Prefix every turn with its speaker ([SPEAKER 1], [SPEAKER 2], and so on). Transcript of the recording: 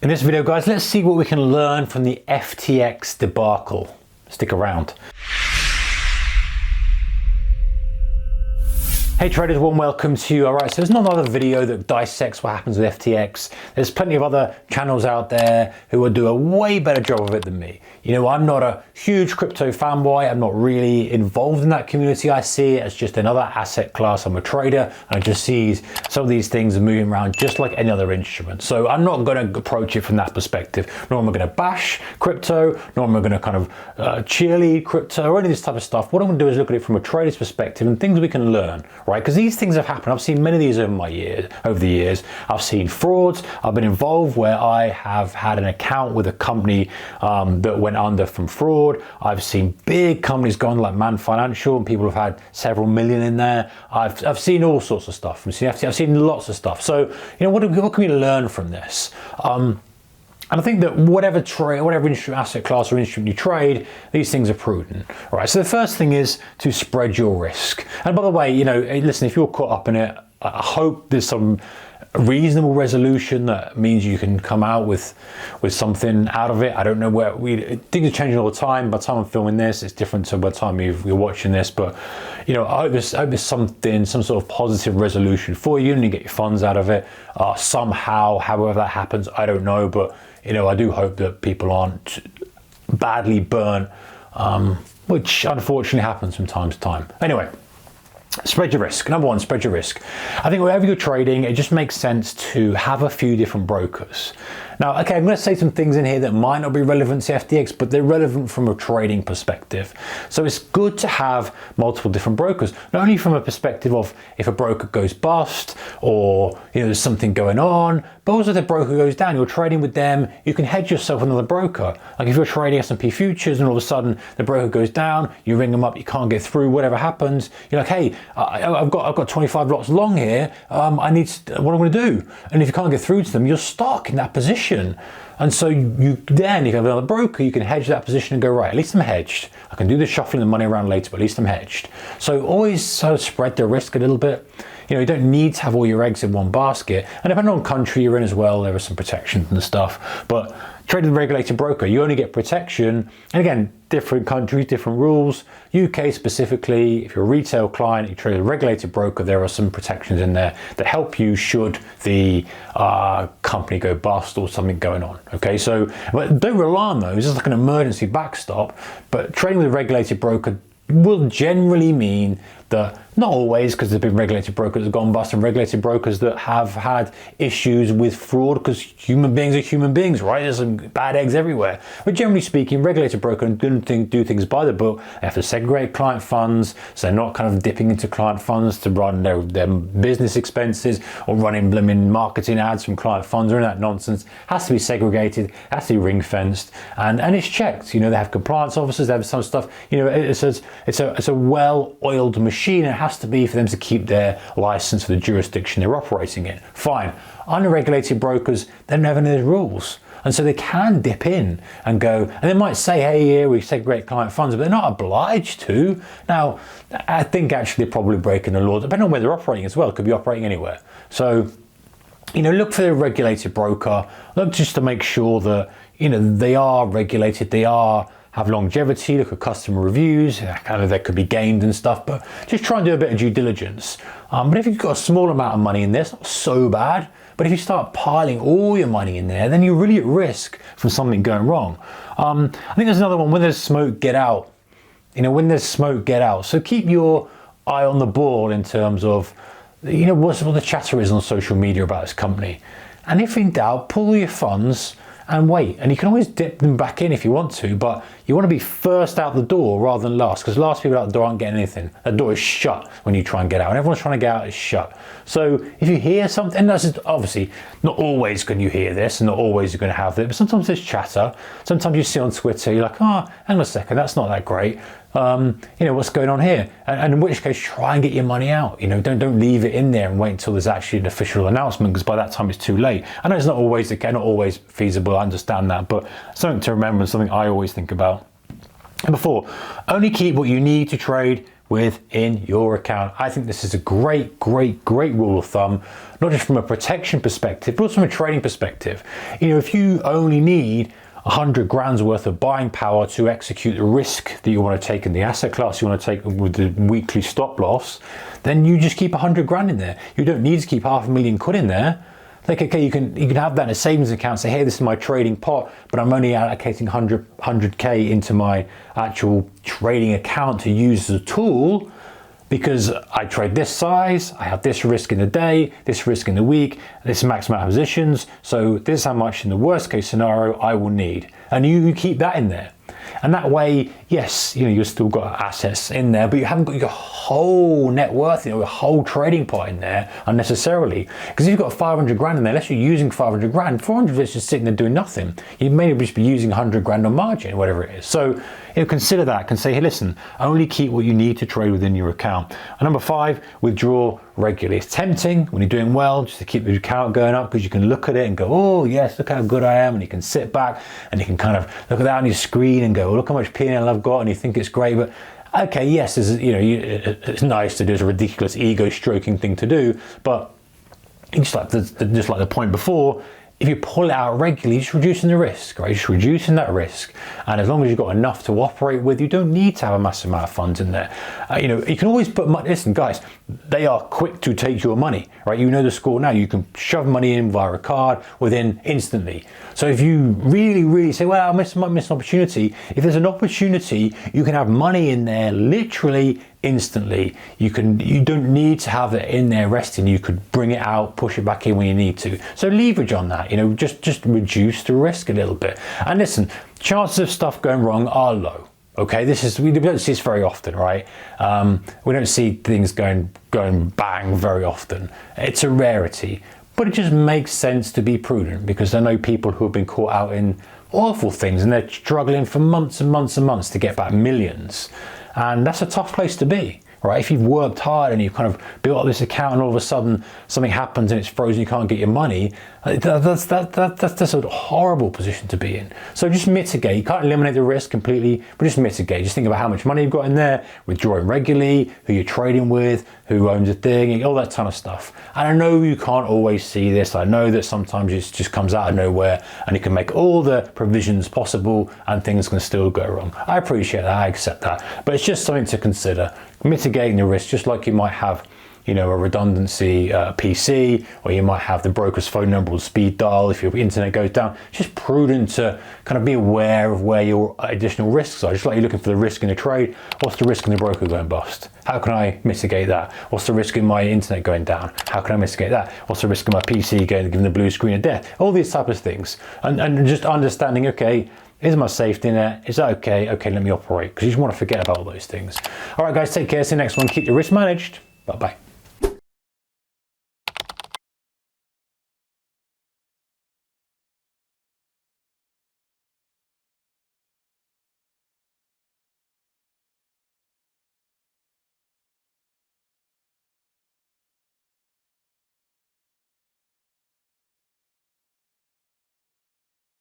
[SPEAKER 1] In this video, guys, let's see what we can learn from the FTX debacle. Stick around. Hey traders, warm welcome to you. All right, so there's not another video that dissects what happens with FTX. There's plenty of other channels out there who will do a way better job of it than me. You know, I'm not a huge crypto fanboy. I'm not really involved in that community. I see it as just another asset class. I'm a trader, and I just see some of these things are moving around just like any other instrument. So I'm not going to approach it from that perspective. Nor am I going to bash crypto, nor am I going to kind of cheerlead crypto or any of this type of stuff. What I'm going to do is look at it from a trader's perspective and things we can learn. Right, because these things have happened. I've seen many of these over the years. I've seen frauds. I've been involved where I have had an account with a company that went under from fraud. I've seen big companies gone like Man Financial, and people have had several million in there. I've seen all sorts of stuff from CFDs. I've seen lots of stuff. So, you know, what can we learn from this? And I think that whatever asset class or instrument you trade, these things are prudent. All right, so the first thing is to spread your risk. And by the way, you know, listen, if you're caught up in it, I hope there's some reasonable resolution that means you can come out with something out of it. I don't know where things are changing all the time. By the time I'm filming this, it's different to by the time you're watching this. But you know, I hope there's some sort of positive resolution for you, and you get your funds out of it somehow. However that happens, I don't know. But you know, I do hope that people aren't badly burnt, which unfortunately happens from time to time. Anyway. Spread your risk. Number one, spread your risk. I think wherever you're trading, it just makes sense to have a few different brokers. Now, okay, I'm going to say some things in here that might not be relevant to FTX, but they're relevant from a trading perspective. So it's good to have multiple different brokers, not only from a perspective of if a broker goes bust or, you know, there's something going on, but also if the broker goes down, you're trading with them, you can hedge yourself with another broker. Like if you're trading S&P futures and all of a sudden the broker goes down, you ring them up, you can't get through, whatever happens, you're like, hey, I've got 25 lots long here. What am I going to do? And if you can't get through to them, you're stuck in that position. And so if you have another broker, you can hedge that position and go, right, at least I'm hedged. I can do the shuffling the money around later, but at least I'm hedged. So always sort of spread the risk a little bit. You know, you don't need to have all your eggs in one basket. And depending on country you're in as well, there are some protections and stuff. But trading with a regulated broker, you only get protection. And again, different countries, different rules. UK specifically, if you're a retail client, you trade with a regulated broker, there are some protections in there that help you should the company go bust or something going on. Okay, so but don't rely on those. It's like an emergency backstop. But trading with a regulated broker will generally mean that, not always, because there's been regulated brokers that have gone bust and regulated brokers that have had issues with fraud, because human beings are human beings, right? There's some bad eggs everywhere. But generally speaking, regulated brokers do things by the book. They have to segregate client funds, so they're not kind of dipping into client funds to run their business expenses or running blooming marketing ads from client funds or any of that nonsense. It has to be segregated, has to be ring fenced, and it's checked. You know, they have compliance officers, they have some stuff. You know, it's a well-oiled machine. It has to be for them to keep their license for the jurisdiction they're operating in. Fine. Unregulated brokers, they don't have any of those rules. And so they can dip in and go, and they might say, hey, here we segregate client funds, but they're not obliged to. Now, I think actually they're probably breaking the law, depending on where they're operating as well. It could be operating anywhere. So, you know, look for the regulated broker. Look just to make sure that, you know, they are regulated, have longevity, look at customer reviews, kind of that could be gamed and stuff, but just try and do a bit of due diligence. But if you've got a small amount of money in there, it's not so bad. But if you start piling all your money in there, then you're really at risk from something going wrong. I think there's another one, when there's smoke, get out. You know, when there's smoke, get out. So keep your eye on the ball in terms of, you know, what the chatter is on social media about this company. And if in doubt, pull your funds and wait. And you can always dip them back in if you want to, but you want to be first out the door rather than last, because last people out the door aren't getting anything. The door is shut when you try and get out, and everyone's trying to get out is shut. So if you hear something, and that's obviously not always can you hear this, and not always you're going to have it, but sometimes there's chatter. Sometimes you see on Twitter, you're like, oh, hang on a second, that's not that great. You know, what's going on here? And in which case, try and get your money out. You know, don't leave it in there and wait until there's actually an official announcement, because by that time it's too late. I know it's not always not always feasible. I understand that, but something to remember, and something I always think about. Number 4, only keep what you need to trade within your account. I think this is a great rule of thumb, not just from a protection perspective, but also from a trading perspective. If you only need 100 grand's worth of buying power to execute the risk that you want to take in the asset class you want to take with the weekly stop loss, then you just keep 100 grand in there. You don't need to keep £500,000 in there. Like, okay, you can have that in a savings account, say, hey, this is my trading pot, but I'm only allocating 100K into my actual trading account to use as a tool, because I trade this size, I have this risk in the day, this risk in the week, this max amount of positions, so this is how much in the worst case scenario I will need. And you keep that in there. And that way, yes, you've still got assets in there, but you haven't got your whole net worth, your whole trading pot in there unnecessarily. Because if you've got 500 grand in there, unless you're using 500 grand, 400 is just sitting there doing nothing. You may just be using 100 grand on margin, whatever it is. So consider that, can say, hey, listen, only keep what you need to trade within your account. And number 5, withdraw regularly. It's tempting when you're doing well just to keep the account going up, because you can look at it and go, oh yes, look how good I am, and you can sit back and you can kind of look at that on your screen and go, oh, look how much P&L I've got, and you think it's great. But okay, yes, it's nice to do, it's a ridiculous ego stroking thing to do, but just like the point before, if you pull it out regularly, you're just reducing the risk, right? You're just reducing that risk. And as long as you've got enough to operate with, you don't need to have a massive amount of funds in there. You can always put money, listen guys, they are quick to take your money, right? You know the score now. You can shove money in via a card within instantly. So if you really say, well, I might miss an opportunity. If there's an opportunity, you can have money in there literally instantly. You don't need to have it in there resting. You could bring it out, push it back in when you need to. So leverage on that, just reduce the risk a little bit. And listen, chances of stuff going wrong are low. Okay, we don't see this very often, right? We don't see things going bang very often. It's a rarity, but it just makes sense to be prudent, because I know people who have been caught out in awful things and they're struggling for months and months and months to get back millions. And that's a tough place to be, right? If you've worked hard and you've kind of built up this account and all of a sudden something happens and it's frozen, you can't get your money, that's a horrible position to be in. So just mitigate. You can't eliminate the risk completely, but just mitigate. Just think about how much money you've got in there, withdrawing regularly, who you're trading with, who owns a thing, all that ton of stuff. And I know you can't always see this. I know that sometimes it just comes out of nowhere and you can make all the provisions possible and things can still go wrong. I appreciate that, I accept that, but it's just something to consider. Mitigating the risk, just like you might have a redundancy PC, or you might have the broker's phone number or speed dial if your internet goes down. It's just prudent to kind of be aware of where your additional risks are. Just like you're looking for the risk in the trade, what's the risk in the broker going bust? How can I mitigate that? What's the risk in my internet going down? How can I mitigate that? What's the risk in my PC giving the blue screen of death? All these types of things. And just understanding, okay, is my safety net? Is that okay? Okay, let me operate, because you just want to forget about all those things. All right, guys, take care. See you next one. Keep your risk managed. Bye-bye.